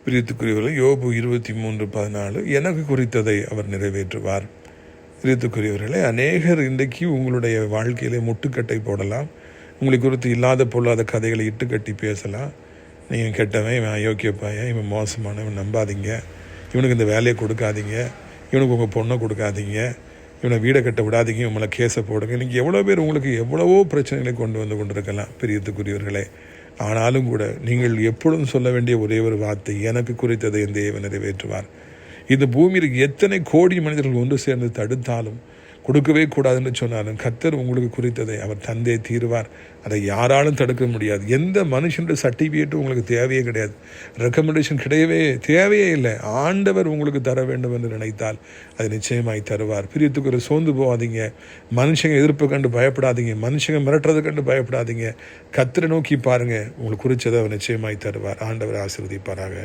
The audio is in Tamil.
பிரியத்துக்குரியவர்கள், யோபு 23:14 எனக்கு குறித்ததை அவர் நிறைவேற்றுவார். பிரியத்துக்குரியவர்களே, அநேகர் இன்றைக்கு உங்களுடைய வாழ்க்கையிலே முட்டுக்கட்டை போடலாம். உங்களை குறித்து இல்லாத பொல்லாத கதைகளை இட்டுக்கட்டி பேசலாம். நீங்கள் கெட்டவன், இவன் அயோக்கிய பையன், இவன் மோசமானவன், நம்பாதீங்க, இவனுக்கு இந்த வேலையை கொடுக்காதீங்க, இவனுக்கு உங்கள் பொண்ணை கொடுக்காதீங்க, இவனை வீடை கட்ட விடாதீங்க, இவங்களை கேஸை போடுங்க. இன்றைக்கி எவ்வளோ பேர் உங்களுக்கு எவ்வளவோ பிரச்சனைகளை கொண்டு கொண்டிருக்கலாம் பிரியத்துக்குரியவர்களே. ஆனாலும் கூட நீங்கள் எப்பொழுதும் சொல்ல வேண்டிய ஒரே ஒரு வார்த்தை, எனக்கு குறித்ததை என் தேவன் நிறைவேற்றுவார். இந்த பூமியில் எத்தனை கோடி மனிதர்கள் ஒன்று சேர்ந்து தடுத்தாலும், கொடுக்கவே கூடாதுன்னு சொன்னாலும், கர்த்தர் உங்களுக்கு குறித்ததை அவர் தந்தே தீருவார். அதை யாராலும் தடுக்க முடியாது. எந்த மனுஷனுடைய சர்டிஃபிகேட்டும் உங்களுக்கு தேவையே கிடையாது. ரெக்கமெண்டேஷன் தேவையே இல்லை. ஆண்டவர் உங்களுக்கு தர வேண்டும் என்று நினைத்தால் அது நிச்சயமாய் தருவார். பிரியத்துக்கு சோர்ந்து போகாதீங்க. மனுஷங்க எதிர்ப்பை கண்டு பயப்படாதீங்க. மனுஷங்க மிரட்டுறதை கண்டு பயப்படாதீங்க. கர்த்தரை நோக்கி பாருங்க, உங்களுக்கு குறித்ததை அவர் நிச்சயமாய் தருவார். ஆண்டவர் ஆசீர்வதிப்பாராக.